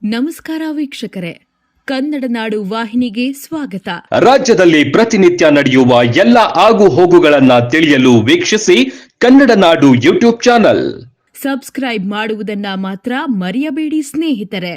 ನಮಸ್ಕಾರ ವೀಕ್ಷಕರೇ, ಕನ್ನಡ ನಾಡು ವಾಹಿನಿಗೆ ಸ್ವಾಗತ. ರಾಜ್ಯದಲ್ಲಿ ಪ್ರತಿನಿತ್ಯ ನಡೆಯುವ ಎಲ್ಲ ಆಗು ಹೋಗುಗಳನ್ನ ತಿಳಿಯಲು ವೀಕ್ಷಿಸಿ ಕನ್ನಡ ನಾಡು ಯೂಟ್ಯೂಬ್ ಚಾನಲ್. ಸಬ್ಸ್ಕ್ರೈಬ್ ಮಾಡುವುದನ್ನ ಮಾತ್ರ ಮರೆಯಬೇಡಿ ಸ್ನೇಹಿತರೆ.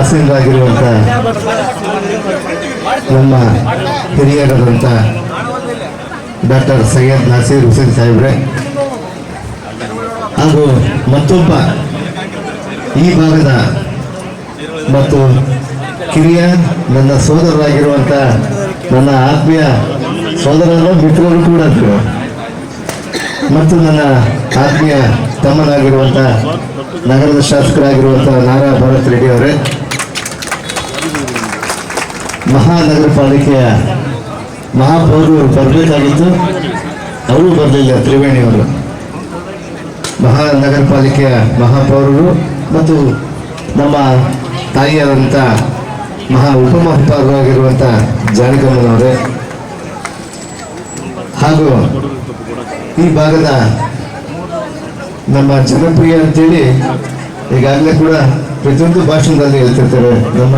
ಆಸೀನರಾಗಿರುವಂಥ ನಮ್ಮ ಹಿರಿಯರಾದಂಥ ಡಾಕ್ಟರ್ ಸೈಯದ್ ನಾಸೀರ್ ಹುಸೇನ್ ಸಾಹೇಬ್ರೆ ಹಾಗೂ ಮತ್ತೊಬ್ಬ ಈ ಭಾಗದ ಮತ್ತು ಕಿರಿಯ ನನ್ನ ಸೋದರರಾಗಿರುವಂಥ ನನ್ನ ಆತ್ಮೀಯ ಸೋದರರು ಮಿತ್ರರು ಕೂಡ ಮತ್ತು ನನ್ನ ಆತ್ಮೀಯ ತಮ್ಮನಾಗಿರುವಂಥ ನಗರದ ಶಾಸಕರಾಗಿರುವಂಥ ನಾರಾ ಭರತ್ ರೆಡ್ಡಿ ಅವರೇ, ಮಹಾನಗರ ಪಾಲಿಕೆಯ ಮಹಾಪೌರರು ಬರಬೇಕಾಗಿತ್ತು, ಅವರು ಬರಲಿಲ್ಲ. ತ್ರಿವೇಣಿಯವರು ಮಹಾನಗರ ಪಾಲಿಕೆಯ ಮಹಾಪೌರರು ಮತ್ತು ನಮ್ಮ ತಾಯಿಯಾದಂಥ ಉಪಮಹಾಪೌರರಾಗಿರುವಂಥ ಜಾನಕಮ್ಮನವರೇ ಹಾಗೂ ಈ ಭಾಗದ ನಮ್ಮ ಜನಪ್ರಿಯ ಅಂತೇಳಿ ಈಗಾಗಲೇ ಕೂಡ ಪ್ರತಿಯೊಂದು ಭಾಷಣದಲ್ಲಿ ಹೇಳ್ತಿರ್ತಾರೆ ನಮ್ಮ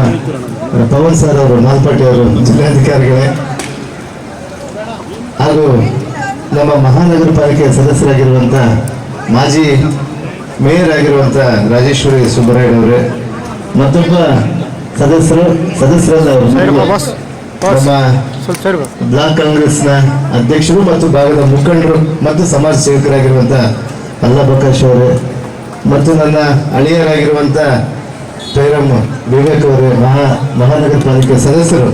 ಪವನ್ ಸರ್ ಅವರು, ಮಾಲ್ಪಾಟಿ ಅವರು, ಜಿಲ್ಲಾಧಿಕಾರಿಗಳೇ ಹಾಗೂ ನಮ್ಮ ಮಹಾನಗರ ಪಾಲಿಕೆ ಸದಸ್ಯರಾಗಿರುವಂಥ ಮಾಜಿ ಮೇಯರ್ ಆಗಿರುವಂಥ ರಾಜೇಶ್ವರಿ ಸುಬ್ಬರಾಯರವರೇ, ಮತ್ತೊಬ್ಬ ಸದಸ್ಯರಲ್ಲ ನಮ್ಮ ಬ್ಲಾಕ್ ಕಾಂಗ್ರೆಸ್ನ ಅಧ್ಯಕ್ಷರು ಮತ್ತು ಭಾಗದ ಮುಖಂಡರು ಮತ್ತು ಸಮಾಜ ಸೇವಕರಾಗಿರುವಂಥ ಅಲ್ಲಾ ಪ್ರಕಾಶ್ ಅವರೇ, ಮತ್ತು ನನ್ನ ಅಳಿಯರಾಗಿರುವಂಥ ಜೈರಾಮ್ ವಿವೇಕ್ ಅವರೇ, ಮಹಾನಗರ ಪಾಲಿಕೆ ಸದಸ್ಯರು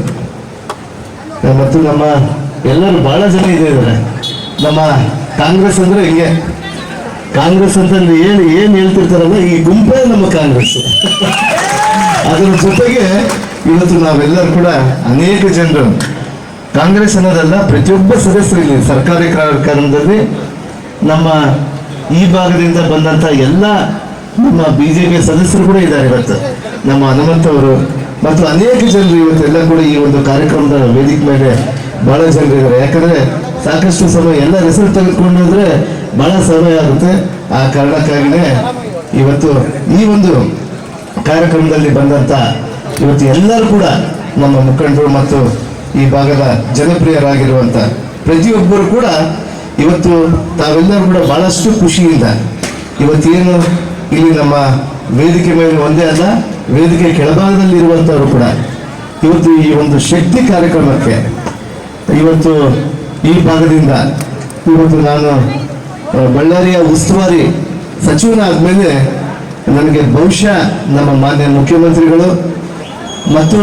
ಮತ್ತು ನಮ್ಮ ಎಲ್ಲರೂ ಬಹಳ ಜನ ಇದ್ದಾರೆ. ನಮ್ಮ ಕಾಂಗ್ರೆಸ್ ಅಂದ್ರೆ ಹಿಂಗೆ, ಕಾಂಗ್ರೆಸ್ ಅಂತಂದ್ರೆ ಏನ್ ಹೇಳ್ತಿರ್ತಾರಲ್ಲ, ಈ ಗುಂಪೇ ನಮ್ಮ ಕಾಂಗ್ರೆಸ್. ಅದರ ಜೊತೆಗೆ ಇವತ್ತು ನಾವೆಲ್ಲರೂ ಕೂಡ ಅನೇಕ ಜನರು ಕಾಂಗ್ರೆಸ್ ಅನ್ನೋದಲ್ಲ, ಪ್ರತಿಯೊಬ್ಬ ಸದಸ್ಯರು ಇಲ್ಲಿ ಸರ್ಕಾರಿ ಕಾರ್ಯಕ್ರಮದಲ್ಲಿ ನಮ್ಮ ಈ ಭಾಗದಿಂದ ಬಂದಂತ ಎಲ್ಲ ನಮ್ಮ ಬಿಜೆಪಿ ಸದಸ್ಯರು ಕೂಡ ಇದ್ದಾರೆ. ಇವತ್ತು ನಮ್ಮ ಹನುಮಂತ ಅವರು ಮತ್ತು ಅನೇಕ ಜನರು ಇವತ್ತೆಲ್ಲ ಕೂಡ ಈ ಒಂದು ಕಾರ್ಯಕ್ರಮದ ವೇದಿಕೆ ಮೇಲೆ ಬಹಳ ಜನರು ಇದ್ದಾರೆ. ಯಾಕಂದ್ರೆ ಸಾಕಷ್ಟು ಸಮಯ ಎಲ್ಲ ಹೆಸರು ತೆಗೆದುಕೊಂಡ್ರೆ ಬಹಳ ಸಮಯ ಆಗುತ್ತೆ. ಆ ಕಾರಣಕ್ಕಾಗಿನೇ ಇವತ್ತು ಈ ಒಂದು ಕಾರ್ಯಕ್ರಮದಲ್ಲಿ ಬಂದಂತ ಇವತ್ತು ಎಲ್ಲರೂ ಕೂಡ ನಮ್ಮ ಮುಖಂಡರು ಮತ್ತು ಈ ಭಾಗದ ಜನಪ್ರಿಯರಾಗಿರುವಂತ ಪ್ರತಿಯೊಬ್ಬರು ಕೂಡ ಇವತ್ತು ತಾವೆಲ್ಲರೂ ಕೂಡ ಬಹಳಷ್ಟು ಖುಷಿಯಿಂದ ಇವತ್ತೇನು ಇಲ್ಲಿ ನಮ್ಮ ವೇದಿಕೆ ಮೇಲೆ ಒಂದೇ ಅಲ್ಲ, ವೇದಿಕೆ ಕೆಳಭಾಗದಲ್ಲಿ ಇರುವಂತವರು ಕೂಡ ಇವತ್ತು ಈ ಒಂದು ಶಕ್ತಿ ಕಾರ್ಯಕ್ರಮಕ್ಕೆ ಇವತ್ತು ಈ ಭಾಗದಿಂದ ಇವತ್ತು ನಾನು ಬಳ್ಳಾರಿಯ ಉಸ್ತುವಾರಿ ಸಚಿವನಾದ್ಮೇಲೆ ನನಗೆ ಬಹುಶಃ ನಮ್ಮ ಮಾನ್ಯ ಮುಖ್ಯಮಂತ್ರಿಗಳು ಮತ್ತು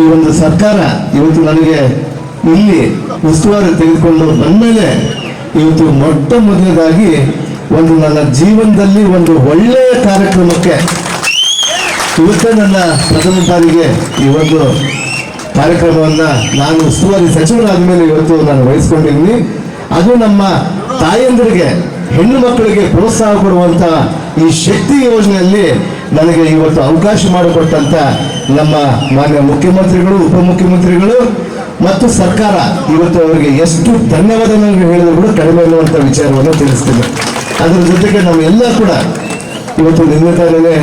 ಈ ಒಂದು ಸರ್ಕಾರ ಇವತ್ತು ನನಗೆ ಇಲ್ಲಿ ಉಸ್ತುವಾರಿ ತೆಗೆದುಕೊಂಡು ಬಂದ್ಮೇಲೆ ಇವತ್ತು ಮೊಟ್ಟ ಮೊದಲನೇದಾಗಿ ಒಂದು ನನ್ನ ಜೀವನದಲ್ಲಿ ಒಂದು ಒಳ್ಳೆಯ ಕಾರ್ಯಕ್ರಮಕ್ಕೆ ಇವತ್ತೇ ನನ್ನ ಪ್ರಥಮ ಬಾರಿಗೆ ಈ ಒಂದು ಕಾರ್ಯಕ್ರಮವನ್ನ ನಾನು ಉಸ್ತುವಾರಿ ಸಚಿವರಾದ ಮೇಲೆ ಇವತ್ತು ನಾನು ವಹಿಸ್ಕೊಂಡಿದ್ದೀನಿ. ಅದು ನಮ್ಮ ತಾಯಂದಿರಿಗೆ, ಹೆಣ್ಣು ಮಕ್ಕಳಿಗೆ ಪ್ರೋತ್ಸಾಹ ಕೊಡುವಂತ ಈ ಶಕ್ತಿ ಯೋಜನೆಯಲ್ಲಿ ನನಗೆ ಇವತ್ತು ಅವಕಾಶ ಮಾಡಿಕೊಟ್ಟಂತ ನಮ್ಮ ಮಾನ್ಯ ಮುಖ್ಯಮಂತ್ರಿಗಳು, ಉಪಮುಖ್ಯಮಂತ್ರಿಗಳು ಮತ್ತು ಸರ್ಕಾರ ಇವತ್ತು ಅವರಿಗೆ ಎಷ್ಟು ಧನ್ಯವಾದ ಹೇಳಿದ್ರು ಕೂಡ ಕಡಿಮೆ ಅನ್ನುವಂಥ ವಿಚಾರವನ್ನು ತಿಳಿಸ್ತೀನಿ. ಅದರ ಜೊತೆಗೆ ನಾವೆಲ್ಲ ಕೂಡ ಇವತ್ತು ನಿನ್ನೆ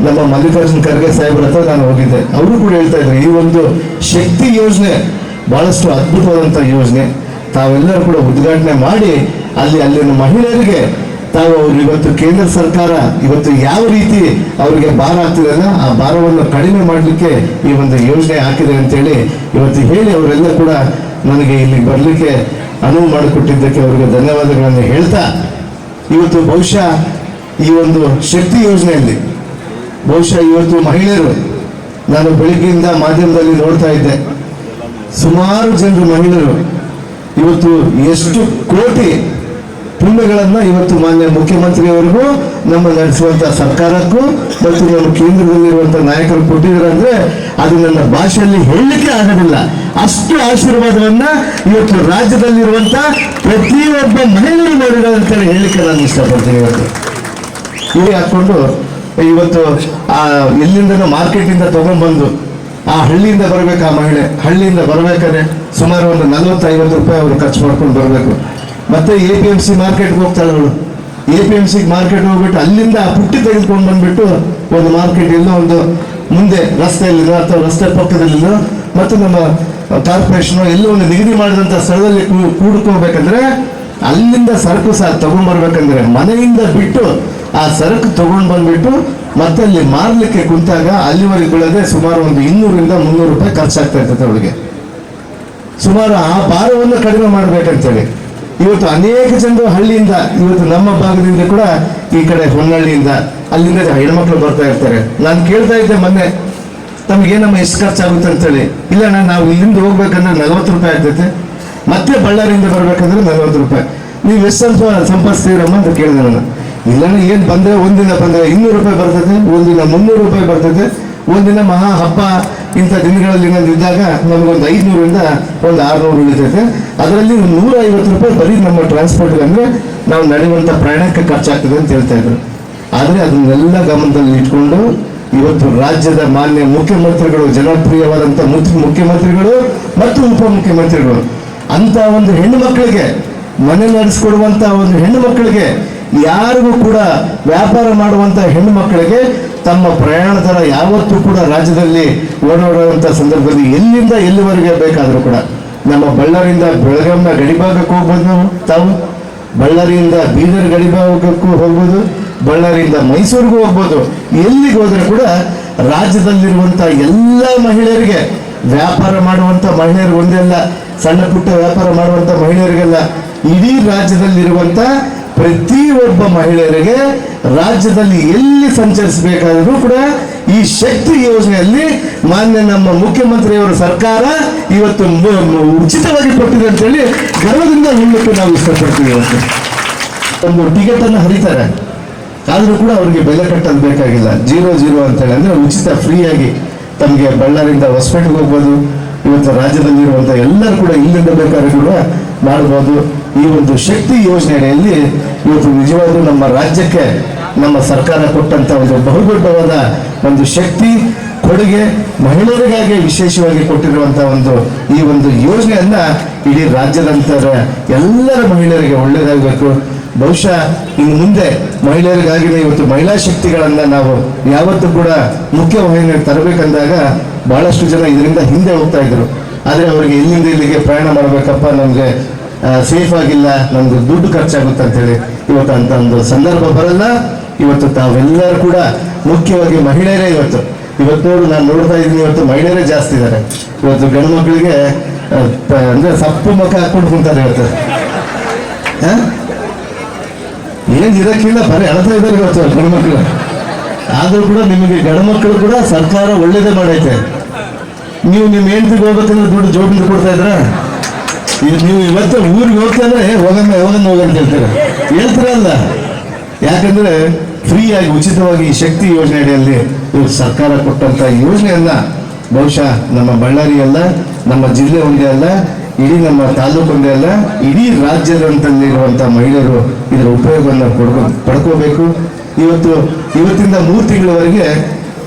ನಮ್ಮ ಮಲ್ಲಿಕಾರ್ಜುನ್ ಖರ್ಗೆ ಸಾಹೇಬ್ರ ಹತ್ರ ನಾನು ಹೋಗಿದ್ದೆ. ಅವರು ಕೂಡ ಹೇಳ್ತಾ ಇದ್ರು ಈ ಒಂದು ಶಕ್ತಿ ಯೋಜನೆ ಬಹಳಷ್ಟು ಅದ್ಭುತವಾದಂಥ ಯೋಜನೆ, ತಾವೆಲ್ಲರೂ ಕೂಡ ಉದ್ಘಾಟನೆ ಮಾಡಿ ಅಲ್ಲಿನ ಮಹಿಳೆಯರಿಗೆ ತಾವು ಇವತ್ತು ಕೇಂದ್ರ ಸರ್ಕಾರ ಇವತ್ತು ಯಾವ ರೀತಿ ಅವರಿಗೆ ಭಾರ ಆಗ್ತಿದೆಯಲ್ಲ ಆ ಭಾರವನ್ನು ಕಡಿಮೆ ಮಾಡಲಿಕ್ಕೆ ಈ ಒಂದು ಯೋಜನೆ ಹಾಕಿದೆ ಅಂತೇಳಿ ಇವತ್ತು ಹೇಳಿ ಅವರೆಲ್ಲ ಕೂಡ ನನಗೆ ಇಲ್ಲಿ ಬರಲಿಕ್ಕೆ ಅನುವು ಮಾಡಿಕೊಟ್ಟಿದ್ದಕ್ಕೆ ಅವರಿಗೆ ಧನ್ಯವಾದಗಳನ್ನು ಹೇಳ್ತಾ, ಇವತ್ತು ಬಹುಶಃ ಈ ಒಂದು ಶಕ್ತಿ ಯೋಜನೆಯಲ್ಲಿ ಬಹುಶಃ ಇವತ್ತು ಮಹಿಳೆಯರು, ನಾನು ಬೆಳಿಗ್ಗೆಯಿಂದ ಮಾಧ್ಯಮದಲ್ಲಿ ನೋಡ್ತಾ ಇದ್ದೆ, ಸುಮಾರು ಜನರು ಮಹಿಳೆಯರು ಇವತ್ತು ಎಷ್ಟು ಕೋಟಿ ಪುಣ್ಯಗಳನ್ನ ಇವತ್ತು ಮಾನ್ಯ ಮುಖ್ಯಮಂತ್ರಿಯವರಿಗೂ ನಮ್ಮ ನಡೆಸುವಂತ ಸರ್ಕಾರಕ್ಕೂ ಮತ್ತು ನಮ್ಮ ಕೇಂದ್ರದಲ್ಲಿರುವಂತ ನಾಯಕರು ಕೊಟ್ಟಿದ್ದಾರೆ ಅಂದ್ರೆ ಅದು ನನ್ನ ಭಾಷೆಯಲ್ಲಿ ಹೇಳಲಿಕ್ಕೆ ಆಗೋದಿಲ್ಲ. ಅಷ್ಟು ಆಶೀರ್ವಾದವನ್ನ ಇವತ್ತು ರಾಜ್ಯದಲ್ಲಿರುವಂತ ಪ್ರತಿಯೊಬ್ಬ ಮಹಿಳೆಯರು ಮಾಡಿದ್ದಾರೆ ಅಂತೇಳಿ ಹೇಳಲಿಕ್ಕೆ ನಾನು ಇಷ್ಟಪಡ್ತೀನಿ. ಇವತ್ತು ಇದೇ ಹಾಕೊಂಡು ಇವತ್ತು ಎಲ್ಲಿಂದ ಮಾರ್ಕೆಟ್ ಇಂದ ತಗೊಂಡ್ಬಂದು ಆ ಹಳ್ಳಿಯಿಂದ ಬರ್ಬೇಕು, ಆ ಮಹಿಳೆ ಹಳ್ಳಿಯಿಂದ ಬರ್ಬೇಕಾದ್ರೆ ಸುಮಾರು ಒಂದು 40-50 ರೂಪಾಯಿ ಅವರು ಖರ್ಚು ಮಾಡ್ಕೊಂಡು ಬರಬೇಕು. ಮತ್ತೆ APMC ಮಾರ್ಕೆಟ್ಗೆ ಹೋಗ್ತಾಳೆ ಅವಳು. APMC ಮಾರ್ಕೆಟ್ ಹೋಗ್ಬಿಟ್ಟು ಅಲ್ಲಿಂದ ಆ ಪುಟ್ಟಿ ತೆಗೆದುಕೊಂಡು ಬಂದ್ಬಿಟ್ಟು ಒಂದು ಮಾರ್ಕೆಟ್ ಎಲ್ಲೋ ಒಂದು ಮುಂದೆ ರಸ್ತೆಯಲ್ಲಿರೋ ಅಥವಾ ರಸ್ತೆ ಪಕ್ಕದಲ್ಲಿರೋ ಮತ್ತು ನಮ್ಮ ಕಾರ್ಪೊರೇಷನ್ ಎಲ್ಲೋ ಒಂದು ನಿಗದಿ ಮಾಡಿದಂಥ ಸ್ಥಳದಲ್ಲಿ ಕೂಡ್ಕೋಬೇಕಂದ್ರೆ ಅಲ್ಲಿಂದ ಸರಕು ಸಹ ತಗೊಂಡ್ಬರ್ಬೇಕಂದ್ರೆ ಮನೆಯಿಂದ ಬಿಟ್ಟು ಆ ಸರಕು ತಗೊಂಡು ಬಂದ್ಬಿಟ್ಟು ಮತ್ತೆ ಅಲ್ಲಿ ಮಾರ್ಲಿಕ್ಕೆ ಕುಂತಾಗ ಅಲ್ಲಿವರೆಗೆ ಬೀಳದೆ ಸುಮಾರು ಒಂದು 200ರಿಂದ 300 ರೂಪಾಯಿ ಖರ್ಚಾಗ್ತಾ ಇರ್ತದೆ ಅವಳಿಗೆ. ಸುಮಾರು ಆ ಭಾರವನ್ನು ಕಡಿಮೆ ಮಾಡ್ಬೇಕಂತೇಳಿ ಇವತ್ತು ಅನೇಕ ಜನರು ಹಳ್ಳಿಯಿಂದ, ಇವತ್ತು ನಮ್ಮ ಭಾಗದಿಂದ ಕೂಡ ಈ ಕಡೆ ಹೊನ್ನಳ್ಳಿಯಿಂದ ಅಲ್ಲಿಂದ ಹೆಣ್ಮಕ್ಳು ಬರ್ತಾ ಇರ್ತಾರೆ. ನಾನು ಕೇಳ್ತಾ ಇದ್ದೆ ಮೊನ್ನೆ, ತಮಗೇನಮ್ಮ ಎಷ್ಟು ಖರ್ಚಾಗುತ್ತೆ ಅಂತೇಳಿ. ಇಲ್ಲ ನಾವು ಇಲ್ಲಿಂದ ಹೋಗ್ಬೇಕಂದ್ರೆ 40 ರೂಪಾಯಿ ಆಗ್ತೈತೆ, ಮತ್ತೆ ಬಳ್ಳಾರಿಯಿಂದ ಬರ್ಬೇಕಂದ್ರೆ 40 ರೂಪಾಯಿ. ನೀವು ಎಷ್ಟು ಸ್ವಲ್ಪ ಸಂಪಾದಿಸ್ತೀರಮ್ಮ ಅಂತ ಕೇಳಿದೆ ನಾನು. ಇಲ್ಲ ಏನು ಬಂದ್ರೆ ಒಂದಿನ ಬಂದ್ರೆ 200 ರೂಪಾಯಿ ಬರ್ತೈತೆ, ಒಂದಿನ 300 ರೂಪಾಯಿ ಬರ್ತೈತೆ, ಒಂದಿನ ಮಹಾ ಹಬ್ಬ ಇಂಥ ದಿನಗಳಲ್ಲಿ ಇದ್ದಾಗ ನಮಗೊಂದು 500ರಿಂದ ಒಂದು 600 ಉಳಿತೈತೆ. ಅದರಲ್ಲಿ 150 ರೂಪಾಯಿ ಬರೀ ನಮ್ಮ ಟ್ರಾನ್ಸ್ಪೋರ್ಟ್ಗೆ ಅಂದ್ರೆ ನಾವು ನಡೆಯುವಂಥ ಪ್ರಯಾಣಕ್ಕೆ ಖರ್ಚಾಗ್ತದೆ ಅಂತ ಹೇಳ್ತಾ ಇದ್ರು. ಆದರೆ ಅದನ್ನೆಲ್ಲ ಗಮನದಲ್ಲಿ ಇಟ್ಕೊಂಡು ಇವತ್ತು ರಾಜ್ಯದ ಮಾನ್ಯ ಮುಖ್ಯಮಂತ್ರಿಗಳು, ಜನಪ್ರಿಯವಾದಂಥ ಮುಖ್ಯಮಂತ್ರಿಗಳು ಮತ್ತು ಉಪಮುಖ್ಯಮಂತ್ರಿಗಳು ಅಂತ ಒಂದು ಹೆಣ್ಣು ಮಕ್ಕಳಿಗೆ, ಮನೆ ನಡೆಸ್ಕೊಡುವಂತ ಒಂದು ಹೆಣ್ಣು ಮಕ್ಕಳಿಗೆ, ಯಾರಿಗೂ ಕೂಡ ವ್ಯಾಪಾರ ಮಾಡುವಂತ ಹೆಣ್ಣು ಮಕ್ಕಳಿಗೆ ತಮ್ಮ ಪ್ರಯಾಣ ದರ ಯಾವತ್ತೂ ಕೂಡ ರಾಜ್ಯದಲ್ಲಿ ಓಡಾಡುವಂಥ ಸಂದರ್ಭದಲ್ಲಿ ಎಲ್ಲಿಂದ ಎಲ್ಲಿವರೆಗೆ ಬೇಕಾದರೂ ಕೂಡ, ನಮ್ಮ ಬಳ್ಳಾರಿಯಿಂದ ಬೆಳಗಾಂನ ಗಡಿಭಾಗಕ್ಕೆ ಹೋಗ್ಬೋದು, ನಾವು ತಾವು ಬಳ್ಳಾರಿಯಿಂದ ಬೀದರ್ ಗಡಿಭಾಗಕ್ಕೂ ಹೋಗ್ಬೋದು, ಬಳ್ಳಾರಿಯಿಂದ ಮೈಸೂರಿಗೂ ಹೋಗ್ಬೋದು. ಎಲ್ಲಿಗೆ ಹೋದ್ರೆ ಕೂಡ ರಾಜ್ಯದಲ್ಲಿರುವಂಥ ಎಲ್ಲ ಮಹಿಳೆಯರಿಗೆ, ವ್ಯಾಪಾರ ಮಾಡುವಂಥ ಮಹಿಳೆಯರಿಗೆ ಒಂದೇ ಅಲ್ಲ, ಸಣ್ಣ ಪುಟ್ಟ ವ್ಯಾಪಾರ ಮಾಡುವಂಥ ಮಹಿಳೆಯರಿಗೆಲ್ಲ, ಇಡೀ ರಾಜ್ಯದಲ್ಲಿರುವಂಥ ಪ್ರತಿಯೊಬ್ಬ ಮಹಿಳೆಯರಿಗೆ ರಾಜ್ಯದಲ್ಲಿ ಎಲ್ಲಿ ಸಂಚರಿಸಬೇಕಾದರೂ ಕೂಡ ಈ ಶಕ್ತಿ ಯೋಜನೆಯಲ್ಲಿ ಮಾನ್ಯ ನಮ್ಮ ಮುಖ್ಯಮಂತ್ರಿಯವರ ಸರ್ಕಾರ ಇವತ್ತು ಉಚಿತವಾಗಿ ಕೊಟ್ಟಿದೆ ಅಂತೇಳಿ ಗರ್ವದಿಂದ ಹೇಳಲಿಕ್ಕೆ ನಾವು ಇಷ್ಟಪಡ್ತೀವಿ. ಇವತ್ತು ಒಂದು ಟಿಕೆಟ್ ಅನ್ನು ಹರಿತಾರೆ, ಆದರೂ ಕೂಡ ಅವರಿಗೆ ಬೆಲೆ ಕಟ್ಟೋದು ಬೇಕಾಗಿಲ್ಲ. 0 ಅಂತೇಳಿ ಅಂದ್ರೆ ಉಚಿತ, ಫ್ರೀಯಾಗಿ ತಮಗೆ ಬಳ್ಳಾರಿಯಿಂದ ಹೊಸಪೇಟೆಗೆ ಹೋಗ್ಬೋದು. ಇವತ್ತು ರಾಜ್ಯದಲ್ಲಿರುವಂಥ ಎಲ್ಲರೂ ಕೂಡ ಇಲ್ಲಿಂದ ಬೇಕಾದ್ರೆ ಕೂಡ ಮಾಡ್ಬೋದು. ಈ ಒಂದು ಶಕ್ತಿ ಯೋಜನೆಯಲ್ಲಿ ಇವತ್ತು ನಿಜವಾಗ್ಲೂ ನಮ್ಮ ರಾಜ್ಯಕ್ಕೆ ನಮ್ಮ ಸರ್ಕಾರ ಕೊಟ್ಟಂತ ಒಂದು ಬಹುದೊಡ್ಡವಾದ ಒಂದು ಶಕ್ತಿ ಕೊಡುಗೆ, ಮಹಿಳೆಯರಿಗಾಗಿ ವಿಶೇಷವಾಗಿ ಕೊಟ್ಟಿರುವಂತ ಈ ಒಂದು ಯೋಜನೆಯನ್ನ ಇಡೀ ರಾಜ್ಯದಂತರ ಎಲ್ಲರ ಮಹಿಳೆಯರಿಗೆ ಒಳ್ಳೇದಾಗಬೇಕು. ಬಹುಶಃ ಇನ್ನು ಮುಂದೆ ಮಹಿಳೆಯರಿಗಾಗಿನೇ ಇವತ್ತು ಮಹಿಳಾ ಶಕ್ತಿಗಳನ್ನ ನಾವು ಯಾವತ್ತೂ ಕೂಡ ಮುಖ್ಯವಾಹಿನಿಗೆ ತರಬೇಕಂದಾಗ ಬಹಳಷ್ಟು ಜನ ಇದರಿಂದ ಹಿಂದೆ ಹೋಗ್ತಾ ಇದ್ರು. ಆದರೆ ಅವರಿಗೆ ಇಲ್ಲಿಂದ ಇಲ್ಲಿಗೆ ಪ್ರಯಾಣ ಮಾಡಬೇಕಪ್ಪ, ನಮಗೆ ಸೇಫ್ ಆಗಿಲ್ಲ, ನಮ್ಗೆ ದುಡ್ಡು ಖರ್ಚಾಗುತ್ತೆ ಅಂತೇಳಿ ಇವತ್ತು ಅಂತ ಒಂದು ಸಂದರ್ಭ ಬರಲ್ಲ. ಇವತ್ತು ತಾವೆಲ್ಲರೂ ಕೂಡ ಮುಖ್ಯವಾಗಿ ಮಹಿಳೆಯರೇ ಇವತ್ತು ನಾನು ನೋಡ್ತಾ ಇದ್ದೀನಿ, ಇವತ್ತು ಮಹಿಳೆಯರೇ ಜಾಸ್ತಿ ಇದ್ದಾರೆ. ಇವತ್ತು ಗಂಡು ಮಕ್ಕಳಿಗೆ ಅಂದ್ರೆ ಸಪ್ಪು ಮುಖ ಹಾಕೊಂಡು ಕುಂತಾರೆ ಇವತ್ತು. ಏನ್ ಇರಕ್ಕಿಲ್ಲ, ಬರೀ ಅಳ್ತಾ ಇದ್ದಾರೆ ಇವತ್ತು ಗಂಡು ಮಕ್ಕಳು. ಆದ್ರೂ ಕೂಡ ನಿಮಗೆ ಗಂಡು ಮಕ್ಕಳು ಕೂಡ ಸರ್ಕಾರ ಒಳ್ಳೇದೇ ಮಾಡೈತೆ. ನೀವು ನಿಮ್ಮ ಹೆಂಡತಿಗೆ ಹೋಗ್ಬೇಕಂದ್ರೆ ದುಡ್ಡು ಜೋಬಿಂದ ಕೊಡ್ತಾ ಇದ್ರ, ನೀವು ಇವತ್ತು ಊರಿಗೆ ಹೋಗ್ತಾನೆ ಹೋಗಮ್ಮ ಹೋಗಂತ ಹೇಳ್ತೀರಲ್ಲ. ಯಾಕಂದ್ರೆ ಫ್ರೀಯಾಗಿ ಉಚಿತವಾಗಿ ಶಕ್ತಿ ಯೋಜನೆ ಅಡಿಯಲ್ಲಿ ಸರ್ಕಾರ ಕೊಟ್ಟಂತ ಯೋಜನೆಯನ್ನ ಬಹುಶಃ ನಮ್ಮ ಬಳ್ಳಾರಿ ಅಲ್ಲ, ನಮ್ಮ ಜಿಲ್ಲೆ ಒಂದೇ ಅಲ್ಲ, ಇಡೀ ನಮ್ಮ ತಾಲೂಕು ಒಂದೇ ಅಲ್ಲ, ಇಡೀ ರಾಜ್ಯದಂತಲ್ಲಿರುವಂತಹ ಮಹಿಳೆಯರು ಇದರ ಉಪಯೋಗವನ್ನು ಪಡ್ಕೋಬೇಕು. ಇವತ್ತಿಂದ 3 ತಿಂಗಳವರೆಗೆ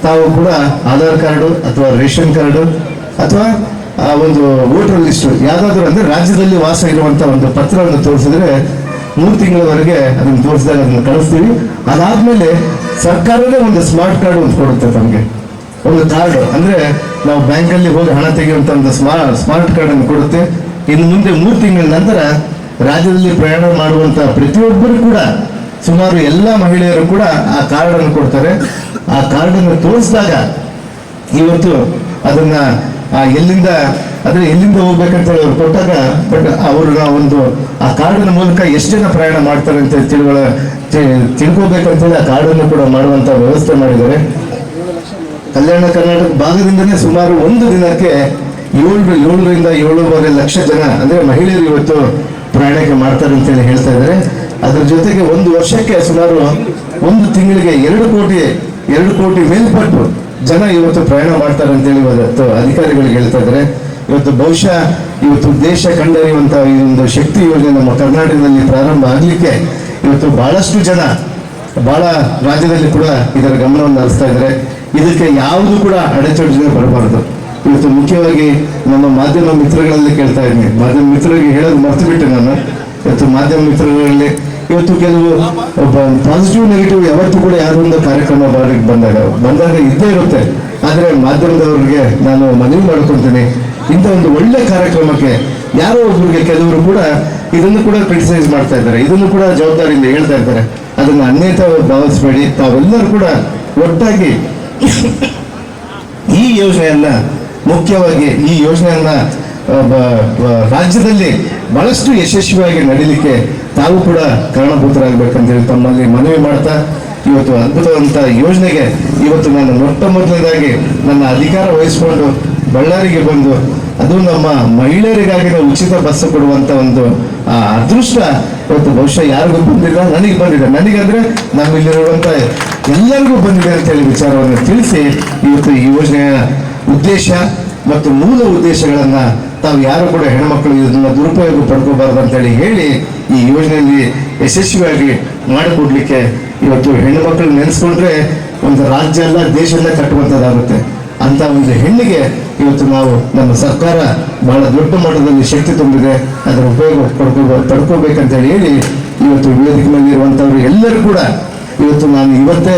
ತಾವು ಕೂಡ ಆಧಾರ್ ಕಾರ್ಡು ಅಥವಾ ರೇಷನ್ ಕಾರ್ಡು ಅಥವಾ ಒಂದು ವೋಟರ್ ಲಿಸ್ಟ್ ಯಾವ್ದಾದ್ರು ಅಂದ್ರೆ ರಾಜ್ಯದಲ್ಲಿ ವಾಸ ಇರುವಂತ ಒಂದು ಪತ್ರವನ್ನು ತೋರಿಸಿದ್ರೆ 3 ತಿಂಗಳವರೆಗೆ ಅದನ್ನು ತೋರಿಸಿದಾಗ ಅದನ್ನು ಕಳಿಸ್ತೀವಿ. ಅದಾದ್ಮೇಲೆ ಸರ್ಕಾರನೇ ಒಂದು ಸ್ಮಾರ್ಟ್ ಕಾರ್ಡ್ ಒಂದು ಕೊಡುತ್ತೆ ತಮಗೆ, ಒಂದು ಕಾರ್ಡ್ ಅಂದ್ರೆ ನಾವು ಬ್ಯಾಂಕಲ್ಲಿ ಹೋಗಿ ಹಣ ತೆಗೆಯುವಂತ ಒಂದು ಸ್ಮಾರ್ಟ್ ಕಾರ್ಡ್ ಅನ್ನು ಕೊಡುತ್ತೆ. ಇನ್ನು ಮುಂದೆ 3 ತಿಂಗಳ ನಂತರ ರಾಜ್ಯದಲ್ಲಿ ಪ್ರಯಾಣ ಮಾಡುವಂತ ಪ್ರತಿಯೊಬ್ಬರು ಕೂಡ ಸುಮಾರು ಎಲ್ಲ ಮಹಿಳೆಯರು ಕೂಡ ಆ ಕಾರ್ಡ್ ಅನ್ನು ಕೊಡ್ತಾರೆ. ಆ ಕಾರ್ಡ್ ಅನ್ನು ತೋರಿಸಿದಾಗ ಇವತ್ತು ಅದನ್ನ ಎಲ್ಲಿಂದ ಹೋಗ್ಬೇಕಂತ ಹೇಳಿ ಅವ್ರು ಕೊಟ್ಟಾಗ, ಬಟ್ ಅವ್ರನ್ನ ಒಂದು ಆ ಕಾರ್ಡಿನ ಮೂಲಕ ಎಷ್ಟು ಜನ ಪ್ರಯಾಣ ಮಾಡ್ತಾರೆ ಅಂತ ತಿಳ್ಕೋಬೇಕಂತೇಳಿ ಆ ಕಾರ್ಡನ್ನು ಕೂಡ ಮಾಡುವಂತ ವ್ಯವಸ್ಥೆ ಮಾಡಿದ್ದಾರೆ. ಕಲ್ಯಾಣ ಕರ್ನಾಟಕ ಭಾಗದಿಂದನೇ ಸುಮಾರು ಒಂದು ದಿನಕ್ಕೆ 7ರಿಂದ 7.5 ಲಕ್ಷ ಜನ ಅಂದ್ರೆ ಮಹಿಳೆಯರು ಇವತ್ತು ಪ್ರಯಾಣಕ್ಕೆ ಮಾಡ್ತಾರೆ ಅಂತೇಳಿ ಹೇಳ್ತಾ ಇದ್ದಾರೆ. ಅದ್ರ ಜೊತೆಗೆ ಒಂದು ವರ್ಷಕ್ಕೆ ಸುಮಾರು ಒಂದು ತಿಂಗಳಿಗೆ 2 ಕೋಟಿ ಮೇಲ್ಪಟ್ಟು ಜನ ಇವತ್ತು ಪ್ರಯಾಣ ಮಾಡ್ತಾರೆ ಅಂತೇಳಿ ಇವತ್ತು ಅಧಿಕಾರಿಗಳಿಗೆ ಹೇಳ್ತಾ ಇದ್ದಾರೆ. ಇವತ್ತು ಬಹುಶಃ ಇವತ್ತು ದೇಶ ಕಂಡರಿಯುವಂತಹ ಈ ಒಂದು ಶಕ್ತಿ ಯೋಜನೆ ನಮ್ಮ ಕರ್ನಾಟಕದಲ್ಲಿ ಪ್ರಾರಂಭ ಆಗ್ಲಿಕ್ಕೆ ಇವತ್ತು ಬಹಳಷ್ಟು ಜನ ಬಹಳ ರಾಜ್ಯದಲ್ಲಿ ಕೂಡ ಇದರ ಗಮನವನ್ನು ಹರಿಸ್ತಾ ಇದ್ದಾರೆ. ಇದಕ್ಕೆ ಯಾವುದು ಕೂಡ ಅಡೆತಡೆ ಬರಬಾರದು. ಇವತ್ತು ಮುಖ್ಯವಾಗಿ ನಮ್ಮ ಮಾಧ್ಯಮ ಮಿತ್ರಗಳಲ್ಲಿ ಕೇಳ್ತಾ ಇದ್ದೀನಿ, ಮಾಧ್ಯಮ ಮಿತ್ರರಿಗೆ ಹೇಳೋದು ಮರ್ತು ಬಿಟ್ಟೆ ನಾನು. ಇವತ್ತು ಮಾಧ್ಯಮ ಮಿತ್ರರಲ್ಲಿ ಇವತ್ತು ಕೆಲವು ಪಾಸಿಟಿವ್ ನೆಗೆಟಿವ್ ಯಾವತ್ತೂ ಕೂಡ ಯಾವುದೊಂದು ಕಾರ್ಯಕ್ರಮ ಬಂದಾಗ ಇದ್ದೇ ಇರುತ್ತೆ. ಆದರೆ ಮಾಧ್ಯಮದವರಿಗೆ ನಾನು ಮನವಿ ಮಾಡ್ಕೊತೀನಿ, ಇಂಥ ಒಂದು ಒಳ್ಳೆ ಕಾರ್ಯಕ್ರಮಕ್ಕೆ ಯಾರೋ ಒಬ್ಬರಿಗೆ ಕೆಲವರು ಕೂಡ ಇದನ್ನು ಕೂಡ ಕ್ರಿಟಿಸೈಸ್ ಮಾಡ್ತಾ ಇದ್ದಾರೆ, ಇದನ್ನು ಕೂಡ ಜವಾಬ್ದಾರಿಯಿಂದ ಹೇಳ್ತಾ ಇದ್ದಾರೆ. ಅದನ್ನು ಅನ್ಯತಾ ಭಾವಿಸಬೇಡಿ. ತಾವೆಲ್ಲರೂ ಕೂಡ ಒಟ್ಟಾಗಿ ಈ ಯೋಜನೆಯನ್ನ, ಮುಖ್ಯವಾಗಿ ಈ ಯೋಜನೆಯನ್ನ ರಾಜ್ಯದಲ್ಲಿ ಬಹಳಷ್ಟು ಯಶಸ್ವಿಯಾಗಿ ನಡೀಲಿಕ್ಕೆ ತಾವು ಕೂಡ ಕಾರಣಭೂತರಾಗಬೇಕಂತೇಳಿ ತಮ್ಮಲ್ಲಿ ಮನವಿ ಮಾಡ್ತಾ, ಇವತ್ತು ಅದ್ಭುತವಂತ ಯೋಜನೆಗೆ ಇವತ್ತು ನಾನು ಮೊದಲನೇದಾಗಿ ನನ್ನ ಅಧಿಕಾರ ವಹಿಸಿಕೊಂಡು ಬಳ್ಳಾರಿಗೆ ಬಂದು, ಅದು ನಮ್ಮ ಮಹಿಳೆಯರಿಗಾಗಿನ ಉಚಿತ ಬಸ್ ಕೊಡುವಂತ ಒಂದು ಅದೃಷ್ಟ ಇವತ್ತು ಬಹುಶಃ ಯಾರಿಗೂ ಬಂದಿಲ್ಲ, ನನಗೆ ಬಂದಿದೆ. ನನಗಂದ್ರೆ ನಮ್ಮಲ್ಲಿರುವಂತ ಎಲ್ಲರಿಗೂ ಬಂದಿದೆ ಅಂತ ಹೇಳಿ ವಿಚಾರವನ್ನು ತಿಳಿಸಿ, ಇವತ್ತು ಈ ಯೋಜನೆಯ ಉದ್ದೇಶ ಮತ್ತು ಮೂಲ ಉದ್ದೇಶಗಳನ್ನ ತಾವು ಯಾರು ಕೂಡ ಹೆಣ್ಮಕ್ಳು ಇದನ್ನ ದುರುಪಯೋಗ ಪಡ್ಕೋಬಾರ್ದು ಅಂತೇಳಿ ಹೇಳಿ, ಈ ಯೋಜನೆಯಲ್ಲಿ ಯಶಸ್ವಿಯಾಗಿ ಮಾಡಿಕೊಡ್ಲಿಕ್ಕೆ ಇವತ್ತು ಹೆಣ್ಣು ಮಕ್ಕಳು ನೆನೆಸ್ಕೊಂಡ್ರೆ ಒಂದು ರಾಜ್ಯ ಅಲ್ಲ, ದೇಶ ಎಲ್ಲ ಕಟ್ಟುವಂಥದ್ದಾಗುತ್ತೆ. ಅಂತ ಒಂದು ಹೆಣ್ಣಿಗೆ ಇವತ್ತು ನಾವು, ನಮ್ಮ ಸರ್ಕಾರ ಬಹಳ ದೊಡ್ಡ ಮಟ್ಟದಲ್ಲಿ ಶಕ್ತಿ ತುಂಬಿದೆ, ಅದರ ಉಪಯೋಗ ಪಡ್ಕೋಬೇಕಂತೇಳಿ ಹೇಳಿ, ಇವತ್ತು ವೇದಿಕೆ ಮೇಲೆ ಇರುವಂಥವ್ರು ಎಲ್ಲರೂ ಕೂಡ ಇವತ್ತು ನಾನು ಇವತ್ತೇ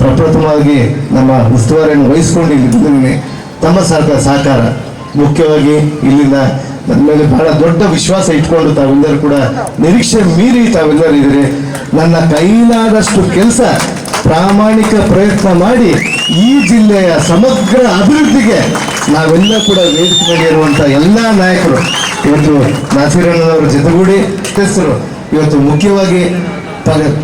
ಪ್ರಪ್ರಥಮವಾಗಿ ನಮ್ಮ ಉಸ್ತುವಾರಿಯನ್ನು ವಹಿಸ್ಕೊಂಡು ಇಲ್ಲಿ ತಮ್ಮ ಸಹಕಾರ, ಮುಖ್ಯವಾಗಿ ಇಲ್ಲಿಂದ ನನ್ನ ಮೇಲೆ ಬಹಳ ದೊಡ್ಡ ವಿಶ್ವಾಸ ಇಟ್ಕೊಂಡು ತಾವೆಲ್ಲರೂ ಕೂಡ ನಿರೀಕ್ಷೆ ಮೀರಿ ತಾವೆಲ್ಲರೂ ಇದ್ದೀರಿ. ನನ್ನ ಕೈಲಾದಷ್ಟು ಕೆಲಸ ಪ್ರಾಮಾಣಿಕ ಪ್ರಯತ್ನ ಮಾಡಿ ಈ ಜಿಲ್ಲೆಯ ಸಮಗ್ರ ಅಭಿವೃದ್ಧಿಗೆ ನಾವೆಲ್ಲ ಕೂಡ ವೇದಿಕೆ ಮೇಲೆ ಇರುವಂತ ಎಲ್ಲ ನಾಯಕರು ಇವತ್ತು ನಾಸೀರಣ್ಣನವರ ಜೊತೆಗೂಡಿ ಸದಸ್ಯರು ಇವತ್ತು ಮುಖ್ಯವಾಗಿ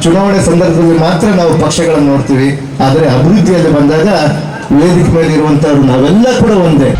ಚುನಾವಣೆ ಸಂದರ್ಭದಲ್ಲಿ ಮಾತ್ರ ನಾವು ಪಕ್ಷಗಳನ್ನು ನೋಡ್ತೀವಿ, ಆದರೆ ಅಭಿವೃದ್ಧಿಯಲ್ಲಿ ಬಂದಾಗ ವೇದಿಕೆ ಮೇಲೆ ಇರುವಂತವ್ರು ನಾವೆಲ್ಲ ಕೂಡ ಒಂದೇ.